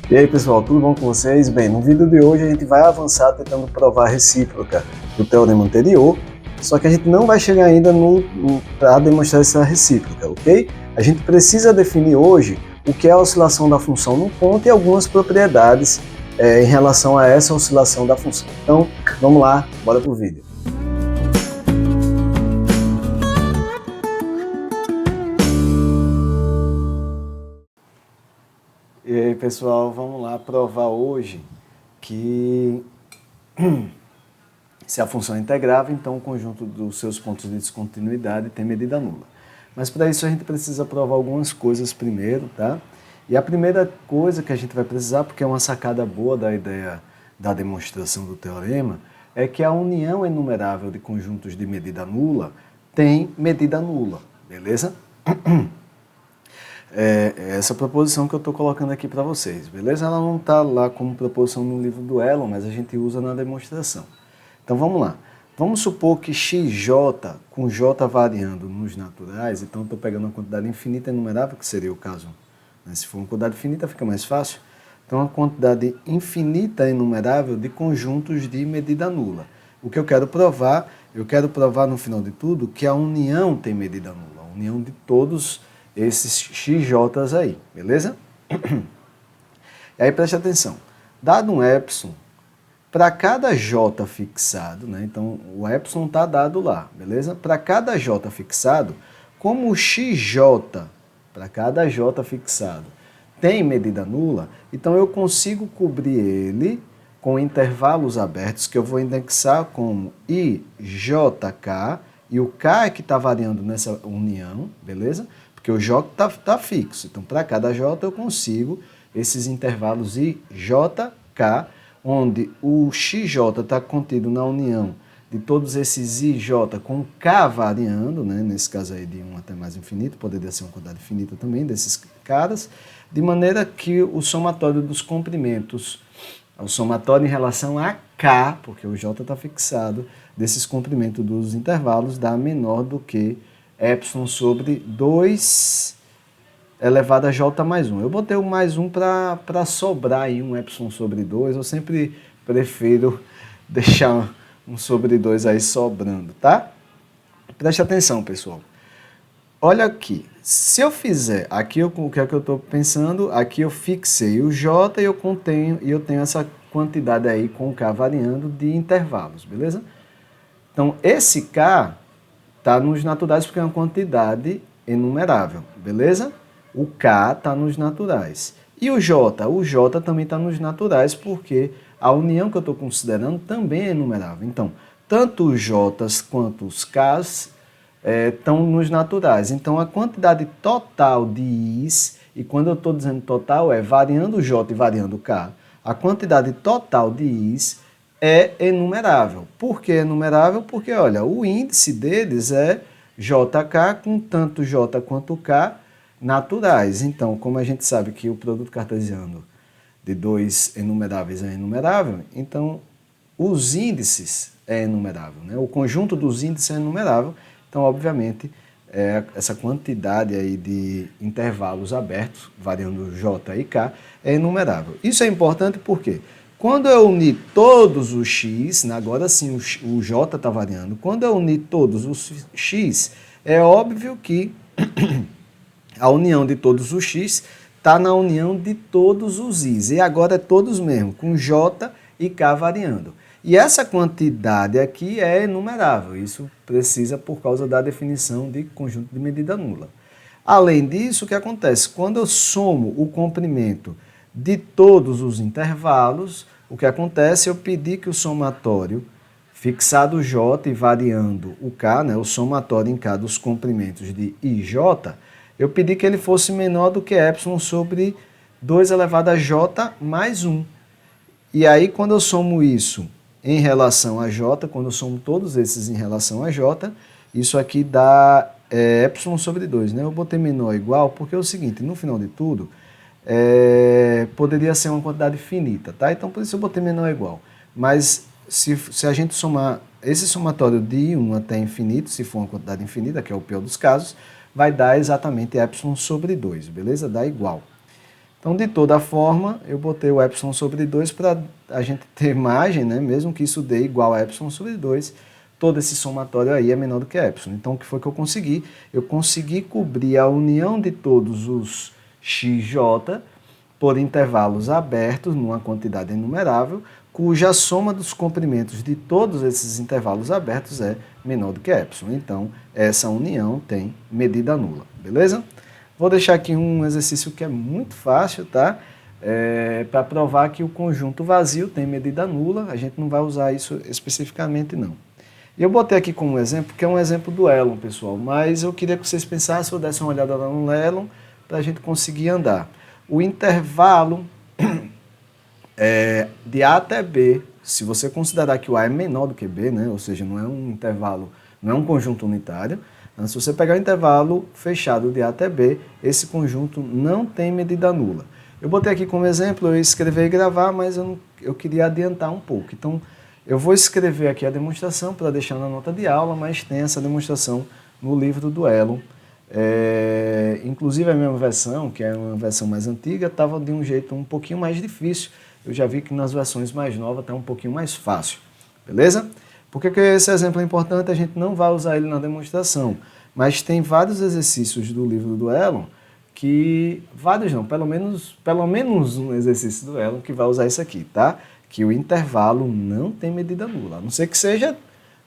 E aí pessoal, tudo bom com vocês? Bem, no vídeo de hoje a gente vai avançar tentando provar a recíproca do teorema anterior, só que a gente não vai chegar ainda para demonstrar essa recíproca, ok? A gente precisa definir hoje o que é a oscilação da função no ponto e algumas propriedades em relação a essa oscilação da função. Então, vamos lá, bora pro vídeo. E aí pessoal, vamos lá provar hoje que se a função é integrável, então o conjunto dos seus pontos de descontinuidade tem medida nula. Mas para isso a gente precisa provar algumas coisas primeiro, tá? E a primeira coisa que a gente vai precisar, porque é uma sacada boa da ideia da demonstração do teorema, é que a união enumerável de conjuntos de medida nula tem medida nula, beleza? É essa proposição que eu estou colocando aqui para vocês, beleza? Ela não está lá como proposição no livro do Elon, mas a gente usa na demonstração. Então vamos lá. Vamos supor que xj, com j variando nos naturais, então eu estou pegando uma quantidade infinita enumerável, que seria o caso, né? Se for uma quantidade finita fica mais fácil. Então uma quantidade infinita enumerável de conjuntos de medida nula. O que eu quero provar no final de tudo que a união tem medida nula, a união de todos esses xj's aí, beleza? E aí preste atenção, dado um epsilon, para cada j fixado, né? Então o epsilon está dado lá, beleza? Para cada j fixado, como o xj para cada j fixado tem medida nula, então eu consigo cobrir ele com intervalos abertos que eu vou indexar como ijk, e o k é que está variando nessa união, beleza? Porque o j está fixo, então para cada j eu consigo esses intervalos i, j, k, onde o xj está contido na união de todos esses ij com k variando, né? Nesse caso aí de 1 até mais infinito, poderia ser uma quantidade finita também desses caras, de maneira que o somatório dos comprimentos, o somatório em relação a k, porque o j está fixado, desses comprimentos dos intervalos dá menor do que epsilon sobre 2 elevado a j mais 1. Eu botei o mais 1 para sobrar aí um epsilon sobre 2. Eu sempre prefiro deixar um sobre 2 aí sobrando, tá? Preste atenção, pessoal. Olha aqui. Se eu fizer, aqui o que é que eu estou pensando? Aqui eu fixei o j e eu tenho essa quantidade aí com k variando de intervalos, beleza? Então, esse k está nos naturais porque é uma quantidade enumerável, beleza? O K está nos naturais. E o J? O J também está nos naturais porque a união que eu estou considerando também é enumerável. Então, tanto os J's quanto os K's estão nos naturais. Então, a quantidade total de I's, e quando eu estou dizendo total é variando o J e variando o K, a quantidade total de I's é enumerável. Por que enumerável? Porque, olha, o índice deles é JK com tanto J quanto K naturais. Então, como a gente sabe que o produto cartesiano de dois enumeráveis é enumerável, então os índices é enumerável, né? O conjunto dos índices é enumerável. Então, obviamente, essa quantidade aí de intervalos abertos, variando J e K, é enumerável. Isso é importante porque quando eu unir todos os x, agora sim o j está variando, quando eu unir todos os x, é óbvio que a união de todos os x está na união de todos os i's. E agora é todos mesmo, com j e k variando. E essa quantidade aqui é enumerável, isso precisa por causa da definição de conjunto de medida nula. Além disso, o que acontece? Quando eu somo o comprimento de todos os intervalos, o que acontece? Eu pedi que o somatório, fixado J e variando o K, né, o somatório em K dos comprimentos de IJ, eu pedi que ele fosse menor do que epsilon sobre 2 elevado a J mais 1. E aí, quando eu somo isso em relação a J, quando eu somo todos esses em relação a J, isso aqui dá epsilon sobre 2. Né? Eu botei menor ou igual porque é o seguinte, no final de tudo, poderia ser uma quantidade finita, tá? Então, por isso eu botei menor ou igual. Mas, se a gente somar esse somatório de 1 até infinito, se for uma quantidade infinita, que é o pior dos casos, vai dar exatamente epsilon sobre 2, beleza? Dá igual. Então, de toda forma, eu botei o epsilon sobre 2 para a gente ter margem, né? Mesmo que isso dê igual a epsilon sobre 2, todo esse somatório aí é menor do que epsilon. Então, o que foi que eu consegui? Eu consegui cobrir a união de todos os xj por intervalos abertos, numa quantidade enumerável, cuja soma dos comprimentos de todos esses intervalos abertos é menor do que epsilon. Então, essa união tem medida nula, beleza? Vou deixar aqui um exercício que é muito fácil, tá? Para provar que o conjunto vazio tem medida nula, a gente não vai usar isso especificamente, não. E eu botei aqui como exemplo, que é um exemplo do Elon, pessoal, mas eu queria que vocês pensassem, ou dessem uma olhada lá no Elon, para a gente conseguir andar. O intervalo de A até B, se você considerar que o A é menor do que B, né? Ou seja, não é um intervalo, não é um conjunto unitário, se você pegar o intervalo fechado de A até B, esse conjunto não tem medida nula. Eu botei aqui como exemplo, eu ia escrever e gravar, mas eu queria adiantar um pouco. Então, eu vou escrever aqui a demonstração para deixar na nota de aula, mas tem essa demonstração no livro do Elon. Inclusive a minha versão, que é uma versão mais antiga, estava de um jeito um pouquinho mais difícil. Eu já vi que nas versões mais novas está um pouquinho mais fácil. Beleza? Por que esse exemplo é importante? A gente não vai usar ele na demonstração, mas tem vários exercícios do livro do Elon que, vários não, pelo menos um exercício do Elon que vai usar isso aqui, tá? Que o intervalo não tem medida nula, a não ser que seja,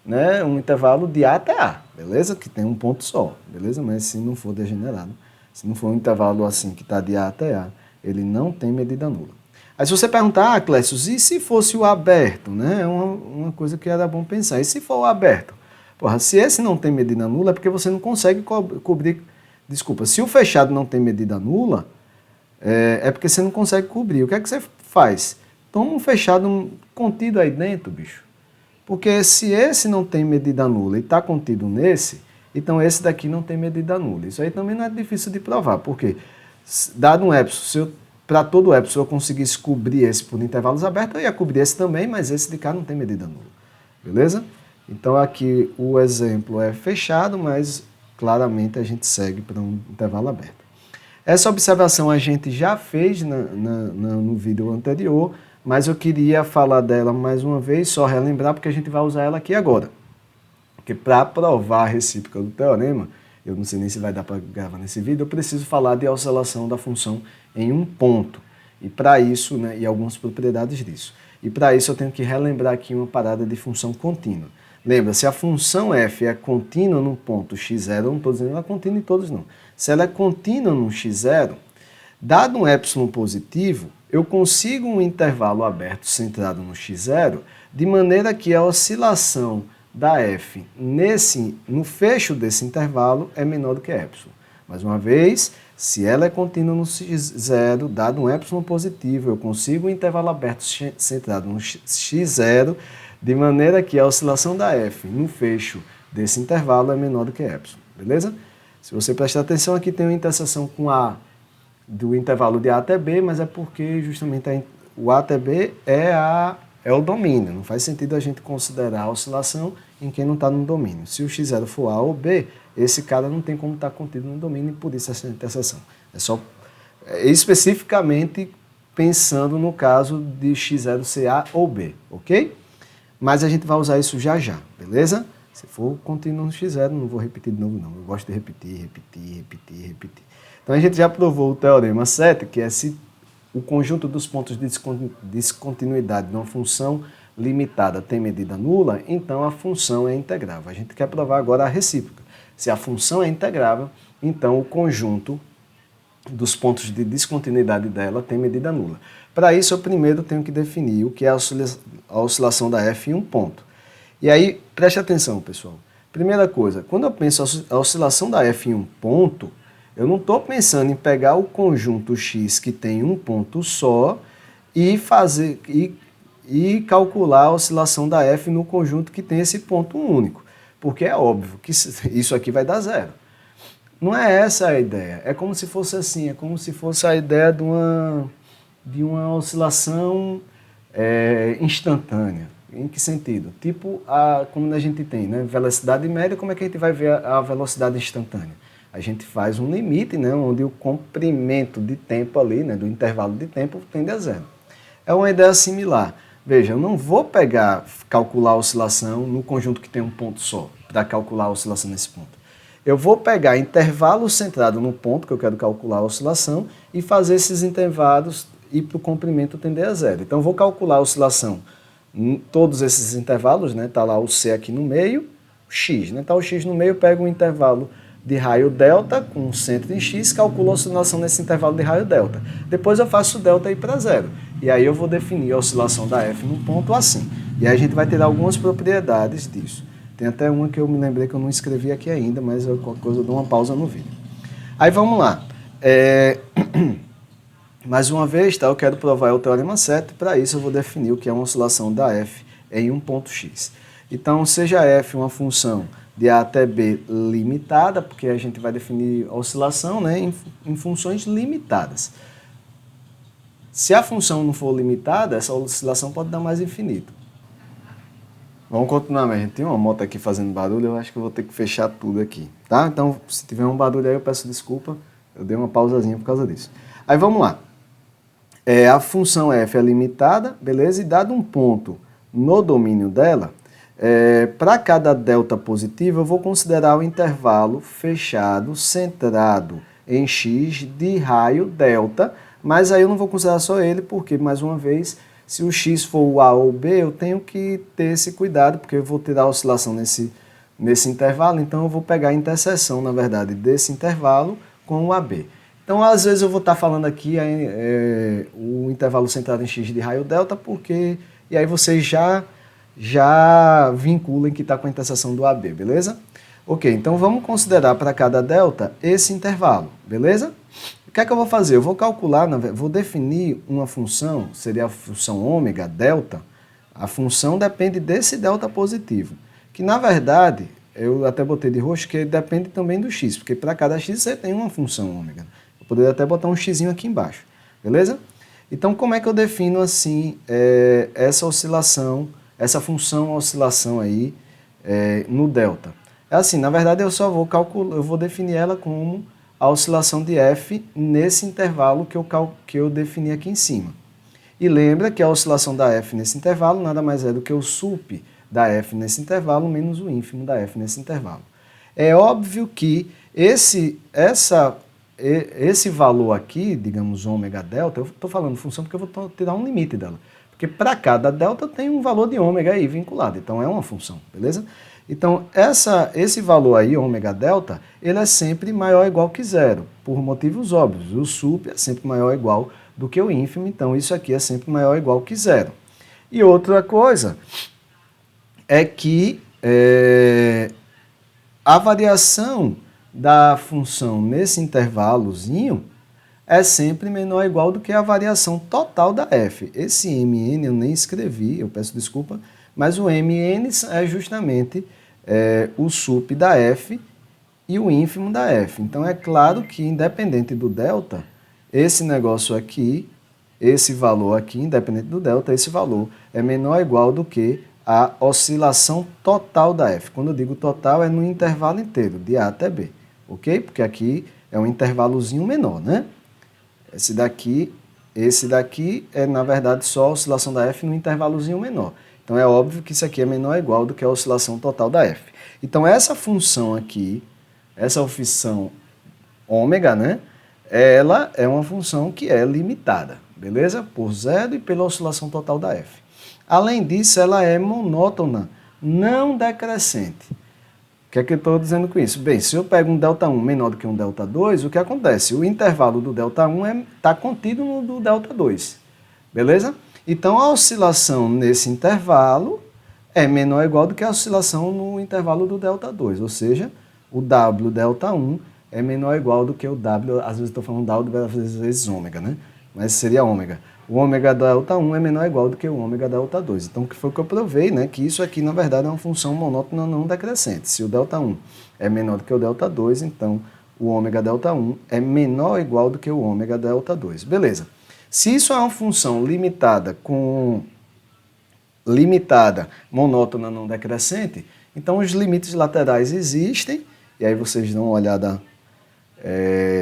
né, um intervalo de A até A, beleza? Que tem um ponto só, beleza? Mas se não for degenerado, se não for um intervalo assim que está de A até A, ele não tem medida nula. Aí se você perguntar, Clécio, e se fosse o aberto, né? É uma coisa que era bom pensar. E se for o aberto? Porra, se esse não tem medida nula, é porque você não consegue cobrir. Desculpa, se o fechado não tem medida nula, é porque você não consegue cobrir. O que é que você faz? Toma um fechado contido aí dentro, bicho. Porque se esse não tem medida nula e está contido nesse, então esse daqui não tem medida nula. Isso aí também não é difícil de provar, porque dado um epsilon, para todo epsilon, se eu conseguisse cobrir esse por intervalos abertos, eu ia cobrir esse também, mas esse de cá não tem medida nula. Beleza? Então aqui o exemplo é fechado, mas claramente a gente segue para um intervalo aberto. Essa observação a gente já fez no vídeo anterior, mas eu queria falar dela mais uma vez, só relembrar, porque a gente vai usar ela aqui agora. Porque para provar a recíproca do teorema, eu não sei nem se vai dar para gravar nesse vídeo, eu preciso falar de oscilação da função em um ponto. E para isso, né, e algumas propriedades disso. E para isso eu tenho que relembrar aqui uma parada de função contínua. Lembra, se a função f é contínua num ponto x0, eu não estou dizendo ela é contínua em todos não. Se ela é contínua num x0, dado um epsilon positivo, eu consigo um intervalo aberto centrado no x0, de maneira que a oscilação da f no fecho desse intervalo é menor do que epsilon. Mais uma vez, se ela é contínua no x0, dado um epsilon positivo, eu consigo um intervalo aberto centrado no x0, de maneira que a oscilação da f no fecho desse intervalo é menor do que epsilon. Beleza? Se você prestar atenção, aqui tem uma interseção com A do intervalo de A até B, mas é porque justamente o A até B é o domínio. Não faz sentido a gente considerar a oscilação em quem não está no domínio. Se o x0 for A ou B, esse cara não tem como estar contido no domínio e por isso essa interseção. É só especificamente pensando no caso de x0 ser A ou B, ok? Mas a gente vai usar isso já já, beleza? Se for contínuo no x0, não vou repetir de novo não. Eu gosto de repetir. Então a gente já provou o teorema 7, que é se o conjunto dos pontos de descontinuidade de uma função limitada tem medida nula, então a função é integrável. A gente quer provar agora a recíproca. Se a função é integrável, então o conjunto dos pontos de descontinuidade dela tem medida nula. Para isso, eu primeiro tenho que definir o que é a oscilação da f em um ponto. E aí, preste atenção, pessoal. Primeira coisa, quando eu penso a oscilação da f em um ponto, eu não estou pensando em pegar o conjunto x que tem um ponto só e calcular a oscilação da f no conjunto que tem esse ponto único. Porque é óbvio que isso aqui vai dar zero. Não é essa a ideia. É como se fosse assim, é como se fosse a ideia de uma oscilação instantânea. Em que sentido? Tipo, como a gente tem, né? Velocidade média, como é que a gente vai ver a velocidade instantânea? A gente faz um limite, né, onde o comprimento de tempo ali, né, do intervalo de tempo, tende a zero. É uma ideia similar. Veja, eu não vou calcular a oscilação no conjunto que tem um ponto só, para calcular a oscilação nesse ponto. Eu vou pegar intervalo centrado no ponto que eu quero calcular a oscilação e fazer esses intervalos ir para o comprimento tender a zero. Então, eu vou calcular a oscilação em todos esses intervalos, né? Está lá o C aqui no meio, X. Né? Tá o X no meio, eu pego um intervalo de raio delta com um centro em X, calculo a oscilação nesse intervalo de raio delta. Depois eu faço o delta ir para zero. E aí eu vou definir a oscilação da F num ponto assim. E aí a gente vai ter algumas propriedades disso. Tem até uma que eu me lembrei que eu não escrevi aqui ainda, mas qualquer coisa eu dou uma pausa no vídeo. Aí vamos lá. Mais uma vez, tá, eu quero provar o teorema 7. Para isso eu vou definir o que é uma oscilação da F em um ponto X. Então, seja F uma função de A até B limitada, porque a gente vai definir a oscilação, né, em funções limitadas. Se a função não for limitada, essa oscilação pode dar mais infinito. Vamos continuar, mas a gente tem uma moto aqui fazendo barulho, eu acho que eu vou ter que fechar tudo aqui, tá? Então, se tiver um barulho aí, eu peço desculpa, eu dei uma pausazinha por causa disso. Aí vamos lá. A função f é limitada, beleza? E dado um ponto no domínio dela, para cada delta positivo, eu vou considerar o intervalo fechado, centrado em x de raio delta, mas aí eu não vou considerar só ele, porque, mais uma vez, se o x for o A ou o B, eu tenho que ter esse cuidado, porque eu vou tirar a oscilação nesse intervalo, então eu vou pegar a interseção, na verdade, desse intervalo com o AB. Então, às vezes eu vou estar falando aqui o intervalo centrado em x de raio delta, porque... E aí vocês já vinculam que está com a interseção do AB, beleza? Ok, então vamos considerar para cada delta esse intervalo, beleza? O que é que eu vou fazer? Eu vou calcular, vou definir uma função, seria a função ômega, delta. A função depende desse delta positivo, que na verdade, eu até botei de roxo, que depende também do x, porque para cada x você tem uma função ômega. Eu poderia até botar um xzinho aqui embaixo, beleza? Então, como é que eu defino assim essa oscilação, essa função oscilação aí no delta? É assim, na verdade eu só vou calcular, eu vou definir ela como a oscilação de f nesse intervalo que eu defini aqui em cima. E lembra que a oscilação da f nesse intervalo nada mais é do que o sup da f nesse intervalo menos o ínfimo da f nesse intervalo. É óbvio que esse valor aqui, digamos ômega delta, eu estou falando função porque eu vou tirar um limite dela. Porque para cada delta tem um valor de ômega aí vinculado, então é uma função, beleza? Então, esse valor aí, ômega delta, ele é sempre maior ou igual que zero, por motivos óbvios. O sup é sempre maior ou igual do que o ínfimo, então isso aqui é sempre maior ou igual que zero. E outra coisa é que a variação da função nesse intervalozinho é sempre menor ou igual do que a variação total da f. Esse mn eu nem escrevi, eu peço desculpa, mas o mn é justamente o sup da f e o ínfimo da f. Então é claro que independente do delta, esse negócio aqui, esse valor aqui, independente do delta, esse valor é menor ou igual do que a oscilação total da f. Quando eu digo total, é no intervalo inteiro, de A até B, ok? Porque aqui é um intervalozinho menor, né? Esse daqui é, na verdade, só a oscilação da f no intervalozinho menor. Então, é óbvio que isso aqui é menor ou igual do que a oscilação total da f. Então, essa função aqui, essa função ômega, né? Ela é uma função que é limitada, beleza? Por zero e pela oscilação total da f. Além disso, ela é monótona, não decrescente. O que é que eu estou dizendo com isso? Bem, se eu pego um ΔI menor do que um ΔI, o que acontece? O intervalo do ΔI está contido no do ΔI, beleza? Então, a oscilação nesse intervalo é menor ou igual do que a oscilação no intervalo do ΔI, ou seja, o W ΔI é menor ou igual do que o W, às vezes estou falando W, às vezes ômega, né? Mas seria ômega. O ômega ΔI é menor ou igual do que o ômega ΔI. Então, que foi o que eu provei, né? Que isso aqui, na verdade, é uma função monótona não decrescente. Se o ΔI é menor do que o ΔI, então o ômega ΔI é menor ou igual do que o ômega ΔI. Beleza. Se isso é uma função limitada, monótona não decrescente, então os limites laterais existem, e aí vocês dão uma olhada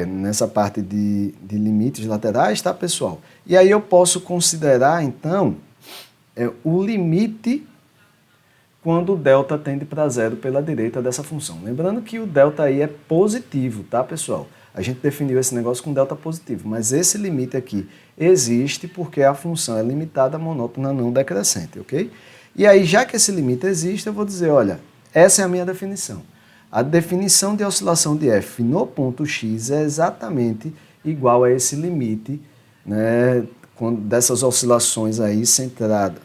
nessa parte de limites laterais, tá, pessoal? E aí eu posso considerar, então, o limite quando o delta tende para zero pela direita dessa função. Lembrando que o delta aí é positivo, tá, pessoal? A gente definiu esse negócio com delta positivo, mas esse limite aqui existe porque a função é limitada, monótona, não decrescente, ok? E aí, já que esse limite existe, eu vou dizer, olha, essa é a minha definição. A definição de oscilação de f no ponto x é exatamente igual a esse limite, né, dessas oscilações aí centrada,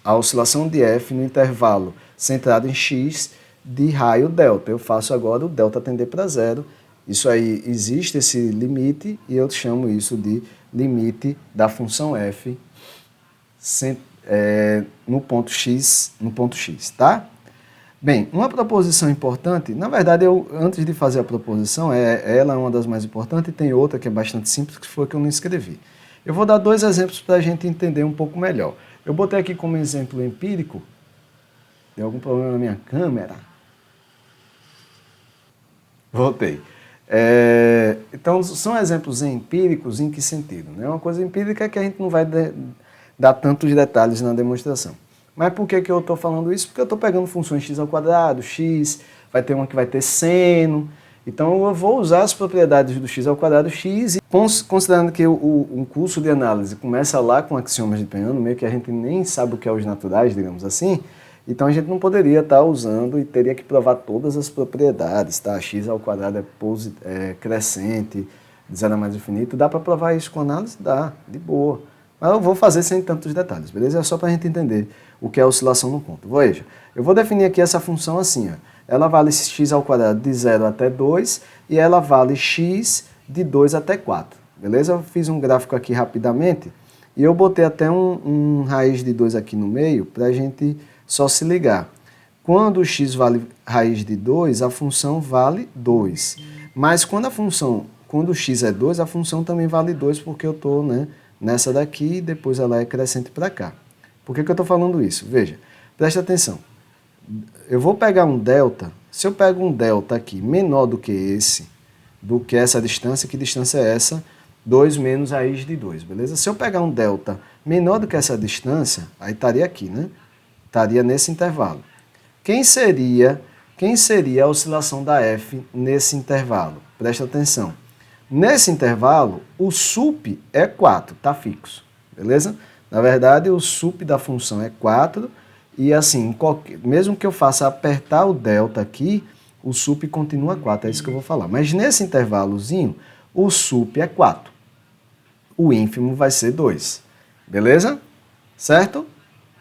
a oscilação de f no intervalo centrado em x de raio delta. Eu faço agora o delta tender para zero. Isso aí, existe esse limite e eu chamo isso de limite da função f no ponto x, tá? Bem, uma proposição importante, na verdade, antes de fazer a proposição, ela é uma das mais importantes e tem outra que é bastante simples, que foi que eu não escrevi. Eu vou dar dois exemplos para a gente entender um pouco melhor. Eu botei aqui como exemplo empírico, deu algum problema na minha câmera? Voltei. Então, são exemplos empíricos em que sentido? Né? Uma coisa empírica é que a gente não vai dar tantos detalhes na demonstração. Mas por que eu estou falando isso? Porque eu estou pegando funções x ao quadrado, x, vai ter uma que vai ter seno. Então eu vou usar as propriedades do x ao quadrado x, e considerando que um curso de análise começa lá com axiomas de Peano, meio que a gente nem sabe o que é os naturais, digamos assim, então a gente não poderia estar usando e teria que provar todas as propriedades, tá? X ao quadrado é crescente, de zero a mais infinito, dá para provar isso com análise? Dá, de boa. Mas eu vou fazer sem tantos detalhes, beleza? É só para a gente entender o que é oscilação no ponto. Veja, eu vou definir aqui essa função assim, ó. Ela vale x ao quadrado de 0 até 2 e ela vale x de 2 até 4, beleza? Eu fiz um gráfico aqui rapidamente e eu botei até um raiz de 2 aqui no meio para a gente só se ligar. Quando o x vale raiz de 2, a função vale 2. Mas quando o x é 2, a função também vale 2 porque eu estou, né, nessa daqui e depois ela é crescente para cá. Por que eu estou falando isso? Veja, preste atenção. Eu vou pegar um delta, se eu pego um delta aqui menor do que essa distância, que distância é essa? 2 menos raiz de 2, beleza? Se eu pegar um delta menor do que essa distância, aí estaria aqui, né? Estaria nesse intervalo. Quem seria a oscilação da f nesse intervalo? Presta atenção. Nesse intervalo, o sup é 4, tá fixo, beleza? Na verdade, o sup da função é 4, e assim, mesmo que eu faça apertar o delta aqui, o sup continua 4, é isso que eu vou falar. Mas nesse intervalozinho, o sup é 4. O ínfimo vai ser 2. Beleza? Certo?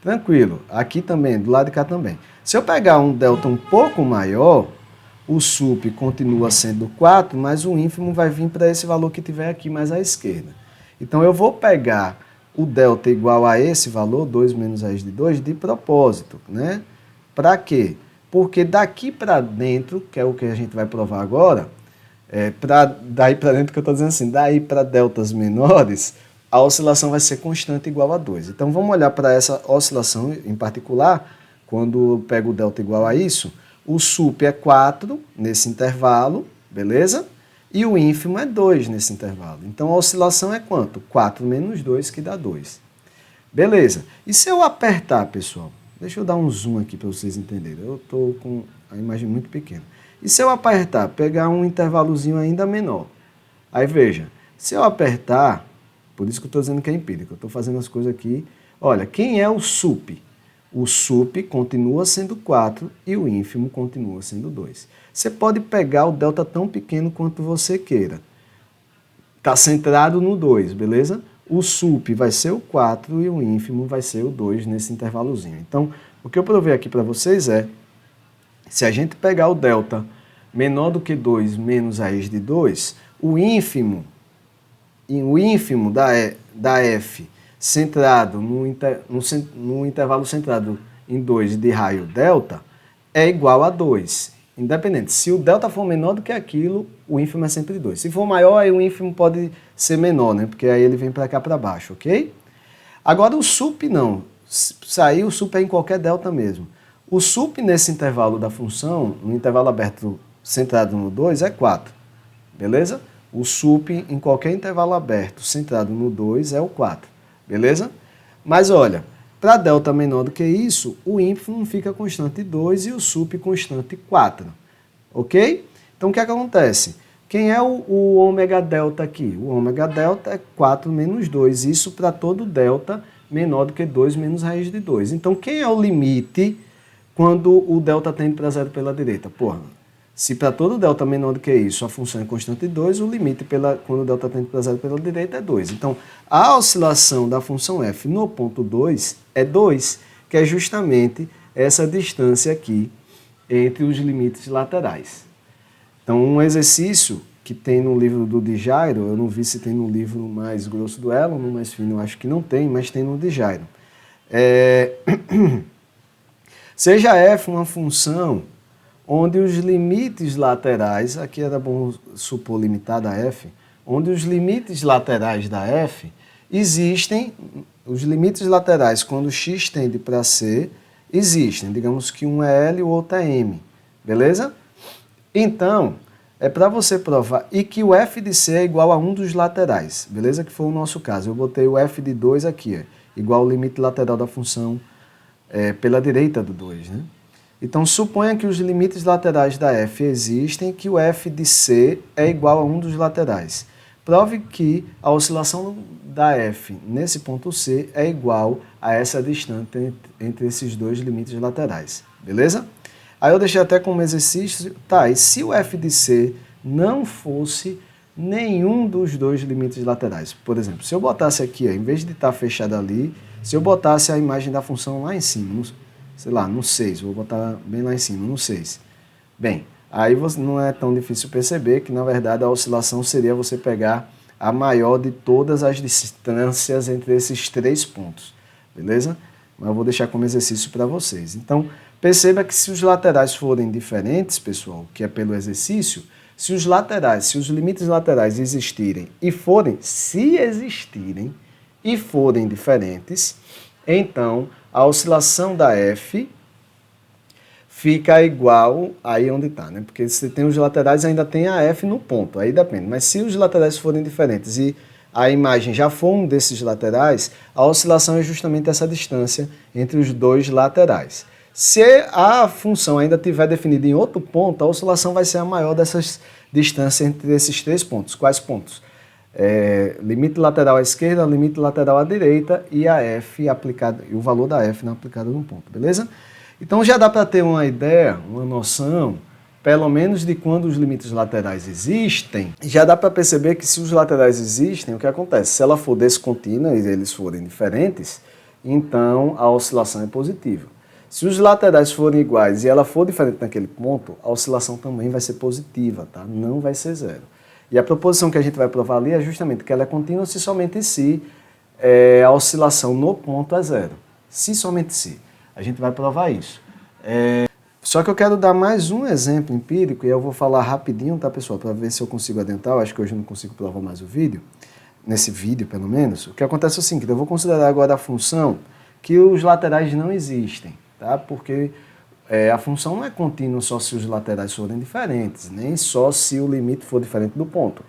Tranquilo. Aqui também, do lado de cá também. Se eu pegar um delta um pouco maior, o sup continua sendo 4, mas o ínfimo vai vir para esse valor que tiver aqui mais à esquerda. Então eu vou pegar o delta igual a esse valor, 2 menos raiz de 2, de propósito, né? Para quê? Porque daqui para dentro, que é o que a gente vai provar agora, daí para dentro que eu estou dizendo assim, daí para deltas menores, a oscilação vai ser constante igual a 2. Então vamos olhar para essa oscilação em particular, quando eu pego o delta igual a isso, o sup é 4 nesse intervalo, beleza? E o ínfimo é 2 nesse intervalo. Então a oscilação é quanto? 4 menos 2, que dá 2. Beleza. E se eu apertar, pessoal? Deixa eu dar um zoom aqui para vocês entenderem. Eu estou com a imagem muito pequena. E se eu apertar, pegar um intervalozinho ainda menor? Aí veja, se eu apertar, por isso que eu estou dizendo que é empírico, eu estou fazendo as coisas aqui. Olha, quem é o sup? O sup continua sendo 4 e o ínfimo continua sendo 2. Você pode pegar o delta tão pequeno quanto você queira. Está centrado no 2, beleza? O sup vai ser o 4 e o ínfimo vai ser o 2 nesse intervalozinho. Então, o que eu provei aqui para vocês é, se a gente pegar o delta menor do que 2 menos raiz de 2, o ínfimo da f centrado no intervalo centrado em 2 de raio delta é igual a 2. Independente, se o delta for menor do que aquilo, o ínfimo é sempre 2. Se for maior, aí o ínfimo pode ser menor, né? Porque aí ele vem para cá para baixo, ok? Agora o sup não. Sair o sup é em qualquer delta mesmo. O sup nesse intervalo da função, no intervalo aberto centrado no 2, é 4. beleza? O sup em qualquer intervalo aberto centrado no 2 é o 4, beleza? Mas olha, para delta menor do que isso, o ínfimo fica constante 2 e o sup constante 4, ok? Então o que é que acontece? Quem é o ômega delta aqui? O ômega delta é 4 menos 2, isso para todo delta menor do que 2 menos raiz de 2. Então quem é o limite quando o delta tende para zero pela direita? Porra, se para todo delta menor do que isso a função é constante 2, o limite quando o delta tende para zero pela direita é 2. Então, a oscilação da função f no ponto 2 é 2, que é justamente essa distância aqui entre os limites laterais. Então, um exercício que tem no livro do de Jairo, eu não vi se tem no livro mais grosso do Elon, no mais fino eu acho que não tem, mas tem no de Jairo. Seja f uma função onde os limites laterais, aqui era bom supor limitada a f, onde os limites laterais da f existem, os limites laterais quando x tende para c, existem, digamos que um é L e o outro é M, beleza? Então, é para você provar, e que o f de c é igual a um dos laterais, beleza? Que foi o nosso caso, eu botei o f de 2 aqui, igual ao limite lateral da função pela direita do 2, né? Então, suponha que os limites laterais da f existem e que o f de c é igual a um dos laterais. Prove que a oscilação da f nesse ponto C é igual a essa distância entre esses dois limites laterais. Beleza? Aí eu deixei até como exercício, tá, e se o f de C não fosse nenhum dos dois limites laterais? Por exemplo, se eu botasse aqui, em vez de estar fechado ali, se eu botasse a imagem da função lá em cima, sei lá, no 6, vou botar bem lá em cima, no 6. Bem, aí não é tão difícil perceber que, na verdade, a oscilação seria você pegar a maior de todas as distâncias entre esses três pontos, beleza? Mas eu vou deixar como exercício para vocês. Então, perceba que se os laterais forem diferentes, pessoal, que é pelo exercício, se os limites laterais existirem e se existirem e forem diferentes, então a oscilação da f fica igual aí onde está, né? Porque se tem os laterais, ainda tem a f no ponto, aí depende. Mas se os laterais forem diferentes e a imagem já for um desses laterais, a oscilação é justamente essa distância entre os dois laterais. Se a função ainda estiver definida em outro ponto, a oscilação vai ser a maior dessas distâncias entre esses três pontos. Quais pontos? Limite lateral à esquerda, limite lateral à direita e a f aplicada, e o valor da f aplicada no ponto, beleza? Então já dá para ter uma ideia, uma noção, pelo menos de quando os limites laterais existem, já dá para perceber que se os laterais existem, o que acontece? Se ela for descontínua e eles forem diferentes, então a oscilação é positiva. Se os laterais forem iguais e ela for diferente naquele ponto, a oscilação também vai ser positiva, tá? Não vai ser zero. E a proposição que a gente vai provar ali é justamente que ela é contínua se somente se a oscilação no ponto é zero. Se somente se. A gente vai provar isso. Só que eu quero dar mais um exemplo empírico e eu vou falar rapidinho, tá, pessoal? Para ver se eu consigo adentrar. Eu acho que hoje eu não consigo provar mais o vídeo. Nesse vídeo, pelo menos. O que acontece é o seguinte, eu vou considerar agora a função que os laterais não existem, tá? Porque a função não é contínua só se os laterais forem diferentes, nem só se o limite for diferente do ponto.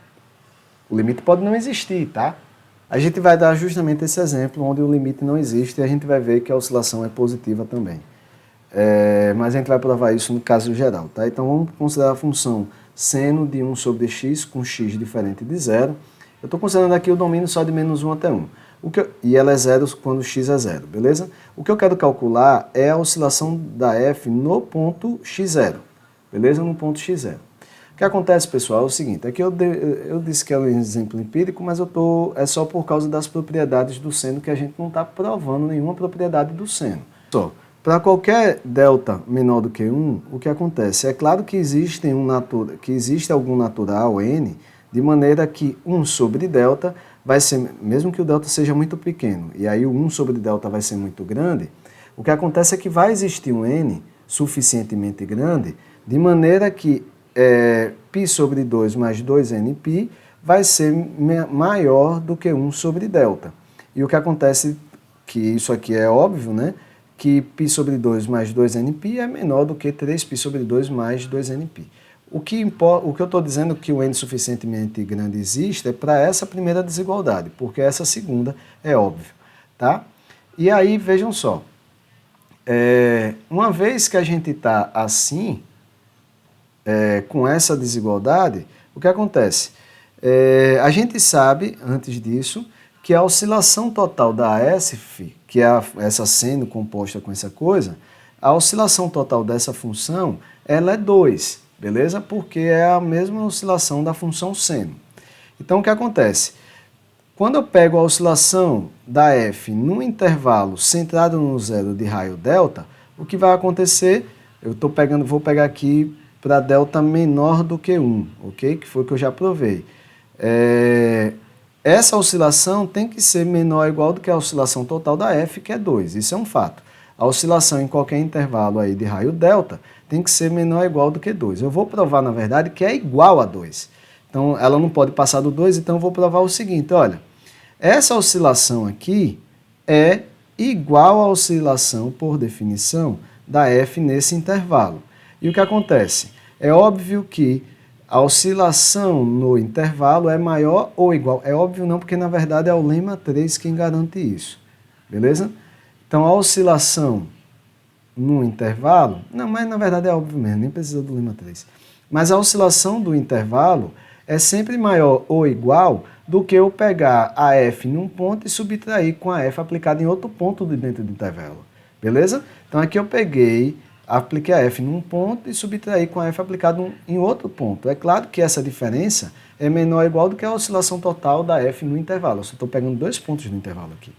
O limite pode não existir, tá? A gente vai dar justamente esse exemplo onde o limite não existe e a gente vai ver que a oscilação é positiva também. Mas a gente vai provar isso no caso geral, tá? Então vamos considerar a função seno de 1 sobre x com x diferente de zero. Eu estou considerando aqui o domínio só de menos 1 até 1. E ela é zero quando x é zero, beleza? O que eu quero calcular é a oscilação da f no ponto x0, beleza? No ponto x0. O que acontece, pessoal, é o seguinte, aqui eu disse que é um exemplo empírico, mas é só por causa das propriedades do seno que a gente não está provando nenhuma propriedade do seno. Para qualquer delta menor do que 1, o que acontece? É claro que existe algum natural, n, de maneira que 1 sobre delta vai ser, mesmo que o delta seja muito pequeno, e aí o 1 sobre delta vai ser muito grande, o que acontece é que vai existir um n suficientemente grande, de maneira que π sobre 2 mais 2nπ vai ser maior do que 1 sobre delta. E o que acontece, que isso aqui é óbvio, né? Que π sobre 2 mais 2nπ é menor do que 3π sobre 2 mais 2nπ. o que eu estou dizendo que o n suficientemente grande existe é para essa primeira desigualdade, porque essa segunda é óbvio, tá? E aí, vejam só, uma vez que a gente está assim, com essa desigualdade, o que acontece? A gente sabe, antes disso, que a oscilação total da ESF, que é essa seno composta com essa coisa, a oscilação total dessa função, ela é 2, beleza? Porque é a mesma oscilação da função seno. Então, o que acontece? Quando eu pego a oscilação da f num intervalo centrado no zero de raio delta, o que vai acontecer? Vou pegar aqui para delta menor do que 1, ok? Que foi o que eu já provei. Essa oscilação tem que ser menor ou igual do que a oscilação total da f, que é 2. Isso é um fato. A oscilação em qualquer intervalo aí de raio delta tem que ser menor ou igual do que 2. Eu vou provar, na verdade, que é igual a 2. Então, ela não pode passar do 2, então eu vou provar o seguinte, olha. Essa oscilação aqui é igual à oscilação, por definição, da f nesse intervalo. E o que acontece? É óbvio que a oscilação no intervalo é maior ou igual. É óbvio não, porque na verdade é o lema 3 quem garante isso. Beleza? Então, a oscilação no intervalo... Não, mas na verdade é óbvio mesmo, nem precisa do lema 3. Mas a oscilação do intervalo é sempre maior ou igual do que eu pegar a f num ponto e subtrair com a f aplicada em outro ponto de dentro do intervalo. Beleza? Então, aqui eu apliquei a f num ponto e subtraí com a f aplicada em outro ponto. É claro que essa diferença é menor ou igual do que a oscilação total da f no intervalo. Eu só estou pegando 2 pontos no intervalo aqui.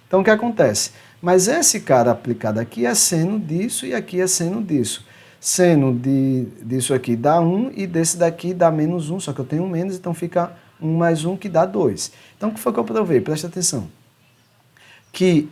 Então, o que acontece? Mas esse cara aplicado aqui é seno disso e aqui é seno disso. Seno disso aqui dá 1 e desse daqui dá menos 1, só que eu tenho menos, então fica 1 mais 1 que dá 2. Então, o que foi que eu provei? Presta atenção. Que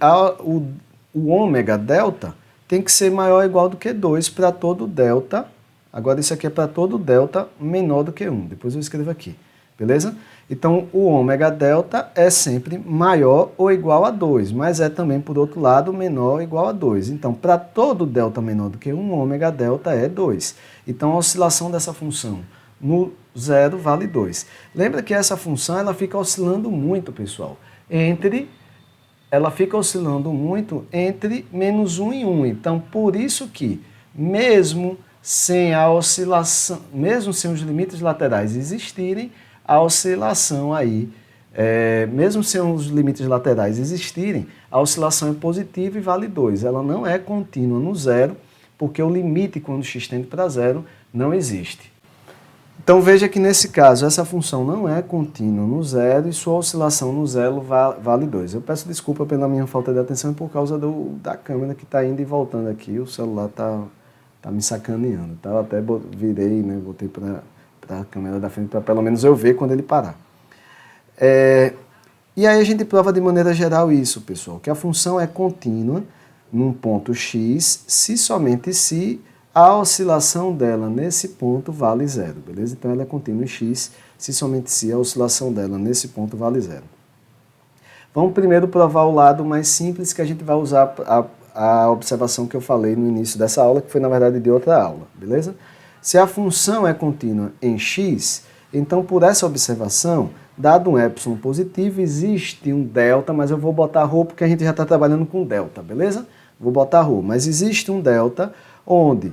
o ômega delta tem que ser maior ou igual do que 2 para todo delta. Agora, isso aqui é para todo delta menor do que 1. Depois eu escrevo aqui. Beleza? Então, o ômega delta é sempre maior ou igual a 2, mas é também, por outro lado, menor ou igual a 2. Então, para todo delta menor do que 1, ômega delta é 2. Então, a oscilação dessa função no zero vale 2. Lembra que essa função ela fica oscilando muito, pessoal, ela fica oscilando muito entre menos 1 e 1. Então, por isso que, mesmo sem a oscilação, mesmo sem os limites laterais existirem, a oscilação aí, mesmo sem os limites laterais existirem, a oscilação é positiva e vale 2. Ela não é contínua no zero, porque o limite, quando x tende para zero, não existe. Então, veja que nesse caso, essa função não é contínua no zero e sua oscilação no zero vale 2. Eu peço desculpa pela minha falta de atenção e por causa da câmera que está indo e voltando aqui. O celular tá me sacaneando. Tá? Eu até virei, né, botei para a câmera da frente para pelo menos eu ver quando ele parar. E aí a gente prova de maneira geral isso, pessoal, que a função é contínua num ponto x se somente se a oscilação dela nesse ponto vale 0, beleza? Então ela é contínua em x se somente se a oscilação dela nesse ponto vale 0. Vamos primeiro provar o lado mais simples, que a gente vai usar a observação que eu falei no início dessa aula, que foi na verdade de outra aula, beleza? Se a função é contínua em x, então por essa observação, dado um epsilon positivo, existe um delta, mas eu vou botar ρ porque a gente já está trabalhando com delta, beleza? Vou botar ρ, mas existe um delta onde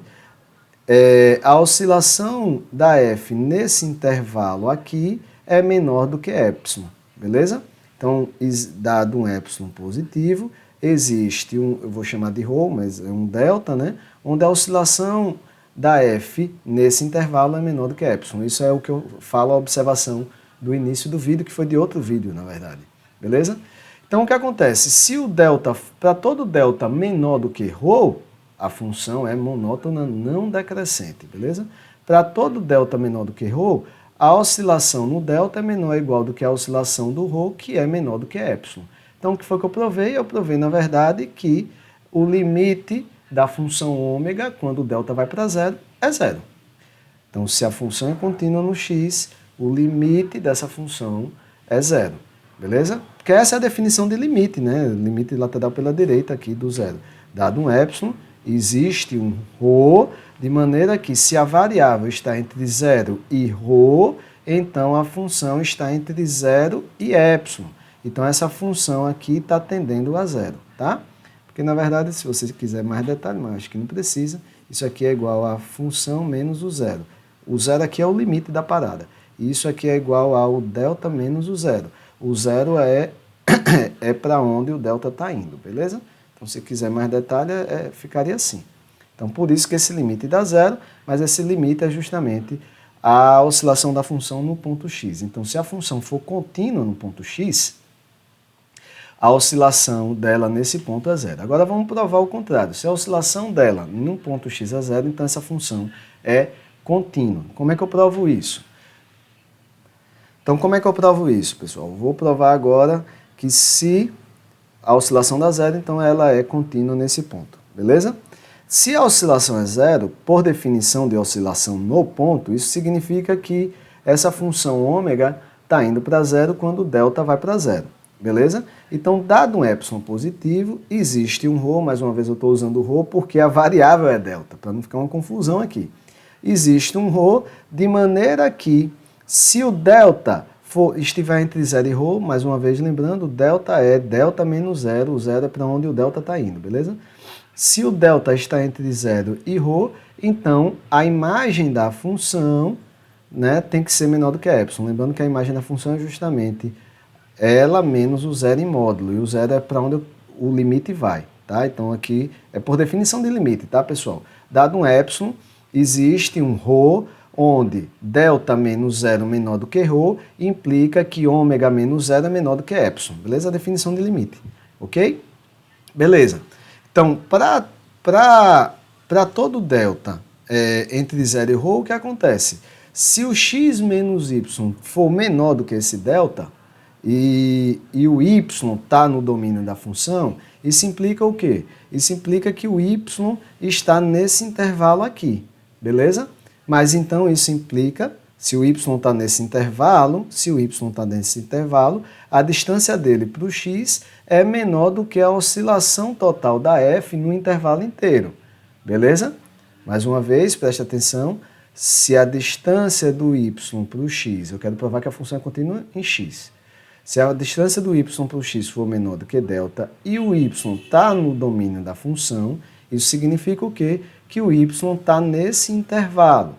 a oscilação da f nesse intervalo aqui é menor do que epsilon, beleza? Então, dado um epsilon positivo, existe eu vou chamar de ρ, mas é um delta, né? Onde a oscilação da f nesse intervalo é menor do que epsilon. Isso é o que eu falo, a observação do início do vídeo, que foi de outro vídeo, na verdade. Beleza? Então, o que acontece? Se o delta, para todo delta menor do que ρ, a função é monótona não decrescente, beleza? Para todo delta menor do que ρ, a oscilação no delta é menor ou igual do que a oscilação do ρ, que é menor do que epsilon. Então, o que foi que eu provei? Eu provei, na verdade, que o limite da função ômega, quando o delta vai para zero, é zero. Então, se a função é contínua no x, o limite dessa função é zero, beleza? Porque essa é a definição de limite, né? Limite lateral pela direita aqui do zero. Dado um epsilon, Existe um ρ, de maneira que se a variável está entre 0 e ρ, então a função está entre 0 e epsilon. Então essa função aqui está tendendo a 0, tá? Porque na verdade, se você quiser mais detalhe, mas acho que não precisa, isso aqui é igual a função menos o 0. O 0 aqui é o limite da parada. E isso aqui é igual ao delta menos o 0. O 0 é para onde o delta está indo, beleza? Então, se quiser mais detalhe, ficaria assim. Então, por isso que esse limite dá 0, mas esse limite é justamente a oscilação da função no ponto x. Então, se a função for contínua no ponto x, a oscilação dela nesse ponto é 0. Agora, vamos provar o contrário. Se a oscilação dela no ponto x é 0, então essa função é contínua. Como é que eu provo isso? Então, como é que eu provo isso, pessoal? Vou provar agora que se a oscilação dá 0, então ela é contínua nesse ponto, beleza? Se a oscilação é 0, por definição de oscilação no ponto, isso significa que essa função ômega está indo para 0 quando o delta vai para 0, beleza? Então, dado um epsilon positivo, existe um ρ, mais uma vez eu estou usando o ρ porque a variável é delta, para não ficar uma confusão aqui. Existe um ρ de maneira que, se o delta estiver entre 0 e ρ, mais uma vez lembrando, o delta é delta menos 0, o 0 é para onde o delta está indo, beleza? Se o delta está entre 0 e ρ, então a imagem da função, né, tem que ser menor do que epsilon. Lembrando que a imagem da função é justamente ela menos o 0 em módulo, e o 0 é para onde o limite vai, tá? Então aqui é por definição de limite, tá, pessoal? Dado um epsilon, existe um ρ, onde delta menos 0 menor do que ρ, implica que ômega menos 0 é menor do que epsilon, beleza? A definição de limite, ok? Beleza. Então, para todo delta entre 0 e ρ, o que acontece? Se o x menos y for menor do que esse delta, e o y está no domínio da função, isso implica o quê? Isso implica que o y está nesse intervalo aqui, beleza? Mas então isso implica, se o y está nesse intervalo, a distância dele para o x é menor do que a oscilação total da f no intervalo inteiro, beleza? Mais uma vez, preste atenção, se a distância do y para o x, eu quero provar que a função é contínua em x, se a distância do y para o x for menor do que delta e o y está no domínio da função, isso significa o quê? Que o y está nesse intervalo,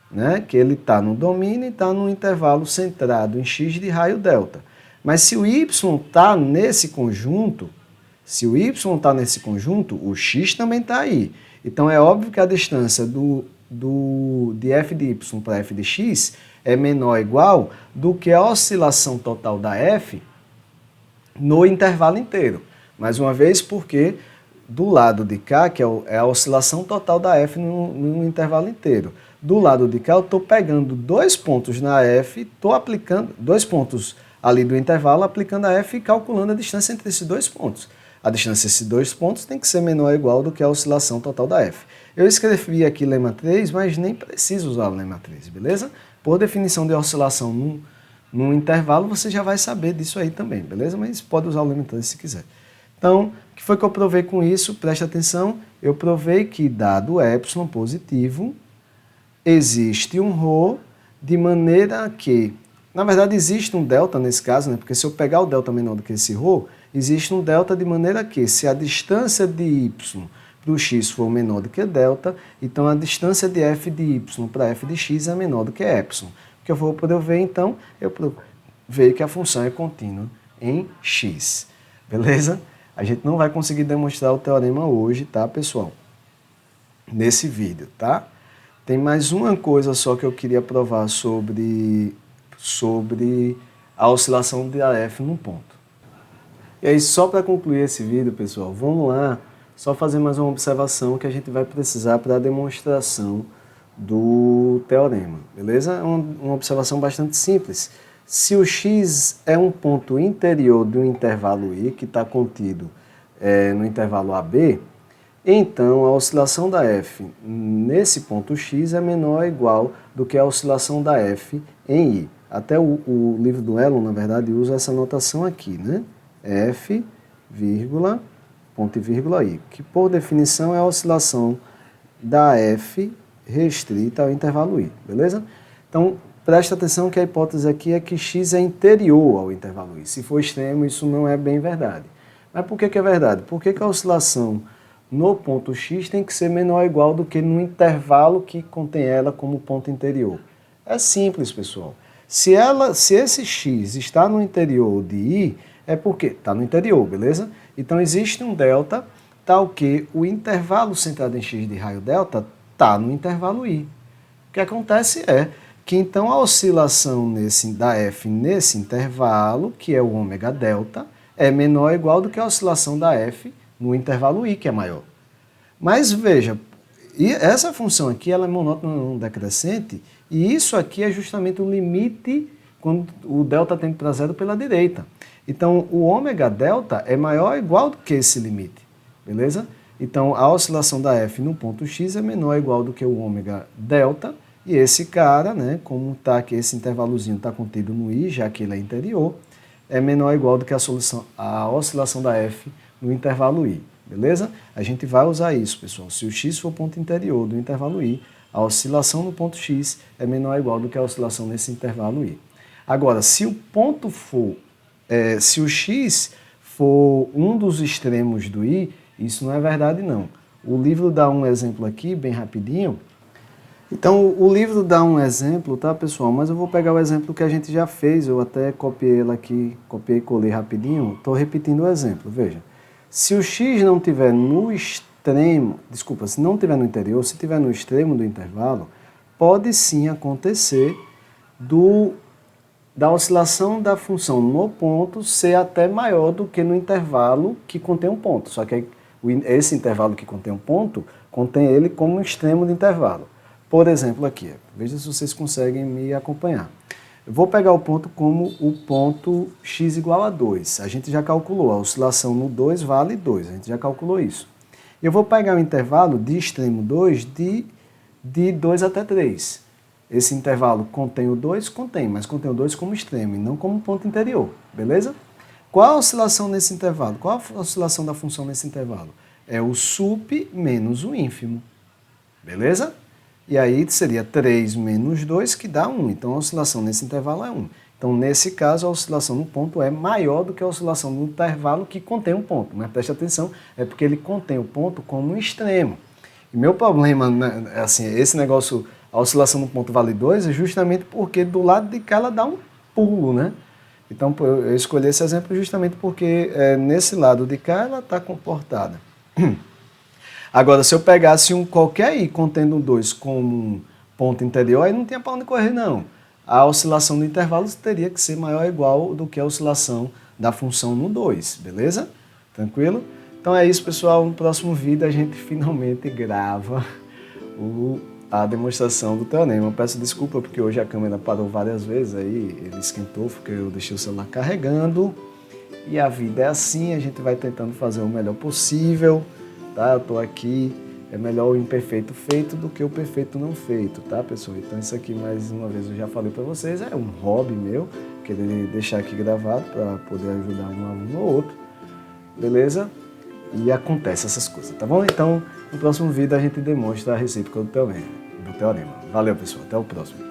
né? Que ele está no domínio e está no intervalo centrado em x de raio delta. Mas se o y está nesse conjunto, o x também está aí. Então é óbvio que a distância de f de y para f de x é menor ou igual do que a oscilação total da f no intervalo inteiro. Mais uma vez, porque do lado de cá, que é a oscilação total da f no intervalo inteiro, do lado de cá eu estou pegando 2 pontos na f, estou aplicando 2 pontos ali do intervalo, aplicando a f e calculando a distância entre esses 2 pontos. A distância entre esses 2 pontos tem que ser menor ou igual do que a oscilação total da f. Eu escrevi aqui lema 3, mas nem preciso usar o lema 3, beleza? Por definição de oscilação num intervalo, você já vai saber disso aí também, beleza? Mas pode usar o lema 3 se quiser. Então, o que foi que eu provei com isso? Preste atenção, eu provei que dado epsilon positivo, existe um ρ de maneira que, na verdade existe um delta nesse caso, né? Porque se eu pegar o delta menor do que esse ρ, existe um delta de maneira que, se a distância de y para o x for menor do que delta, então a distância de f de y para f de x é menor do que epsilon. O que eu vou poder ver, então, eu ver que a função é contínua em x. Beleza? A gente não vai conseguir demonstrar o teorema hoje, tá, pessoal? Nesse vídeo, tá? Tem mais uma coisa só que eu queria provar sobre a oscilação da f num ponto. E aí, só para concluir esse vídeo, pessoal, vamos lá, só fazer mais uma observação que a gente vai precisar para a demonstração do teorema, beleza? É uma observação bastante simples. Se o x é um ponto interior do intervalo I, que está contido no intervalo AB, então a oscilação da f nesse ponto x é menor ou igual do que a oscilação da f em I. Até o livro do Elon, na verdade, usa essa notação aqui, né? F, vírgula, ponto e vírgula I, que por definição é a oscilação da F restrita ao intervalo I, beleza? Então, preste atenção que a hipótese aqui é que x é interior ao intervalo I. Se for extremo, isso não é bem verdade. Mas por que é verdade? Porque a oscilação no ponto x tem que ser menor ou igual do que no intervalo que contém ela como ponto interior. É simples, pessoal. Se esse x está no interior de I, é porque está no interior, beleza? Então existe um delta tal que o intervalo centrado em x de raio delta está no intervalo I. O que acontece é que então a oscilação da F nesse intervalo, que é o ômega delta, é menor ou igual do que a oscilação da F no intervalo I, que é maior. Mas veja, essa função aqui ela é monótona não decrescente, e isso aqui é justamente o limite quando o delta tende para zero pela direita. Então, o ômega delta é maior ou igual do que esse limite, beleza? Então, a oscilação da F no ponto x é menor ou igual do que o ômega delta, e esse cara, né, como tá aqui, esse intervalozinho está contido no I, já que ele é interior, é menor ou igual do que a oscilação da F no intervalo I, beleza? A gente vai usar isso, pessoal. Se o x for o ponto interior do intervalo I, a oscilação no ponto x é menor ou igual do que a oscilação nesse intervalo I. Agora, se o ponto for, se o x for um dos extremos do I, isso não é verdade não. O livro dá um exemplo aqui, bem rapidinho. Então, o livro dá um exemplo, tá, pessoal? Mas eu vou pegar o exemplo que a gente já fez, eu até copiei ele aqui, copiei e colei rapidinho, estou repetindo o exemplo, veja. Se o x não estiver no extremo, desculpa, se não estiver no interior, se estiver no extremo do intervalo, pode sim acontecer da oscilação da função no ponto ser até maior do que no intervalo que contém um ponto. Só que esse intervalo que contém um ponto, contém ele como um extremo do intervalo. Por exemplo, aqui, veja se vocês conseguem me acompanhar. Eu vou pegar o ponto como o ponto x igual a 2. A gente já calculou, a oscilação no 2 vale 2, a gente já calculou isso. Eu vou pegar o intervalo de extremo 2 de 2 até 3. Esse intervalo contém o 2? Contém, mas contém o 2 como extremo e não como ponto interior, beleza? Qual a oscilação nesse intervalo? Qual a oscilação da função nesse intervalo? É o sup menos o ínfimo, beleza? E aí seria 3 menos 2, que dá 1. Então, a oscilação nesse intervalo é 1. Então, nesse caso, a oscilação no ponto é maior do que a oscilação no intervalo que contém um ponto. Mas preste atenção, é porque ele contém o ponto como um extremo. E meu problema, né, assim, esse negócio, a oscilação no ponto vale 2, é justamente porque do lado de cá ela dá um pulo, né? Então, eu escolhi esse exemplo justamente porque nesse lado de cá ela está comportada. Agora, se eu pegasse qualquer I contendo um 2 como um ponto interior, aí não tinha para onde correr, não. A oscilação do intervalo teria que ser maior ou igual do que a oscilação da função no 2, beleza? Tranquilo? Então é isso, pessoal. No próximo vídeo a gente finalmente grava a demonstração do teorema. Eu peço desculpa porque hoje a câmera parou várias vezes, aí ele esquentou porque eu deixei o celular carregando. E a vida é assim, a gente vai tentando fazer o melhor possível. Tá? Eu estou aqui, é melhor o imperfeito feito do que o perfeito não feito, tá, pessoal? Então isso aqui, mais uma vez, eu já falei para vocês, é um hobby meu, querer deixar aqui gravado para poder ajudar um aluno ou outro, beleza? E acontece essas coisas, tá bom? Então, no próximo vídeo a gente demonstra a recíproca do teorema. Valeu, pessoal, até o próximo.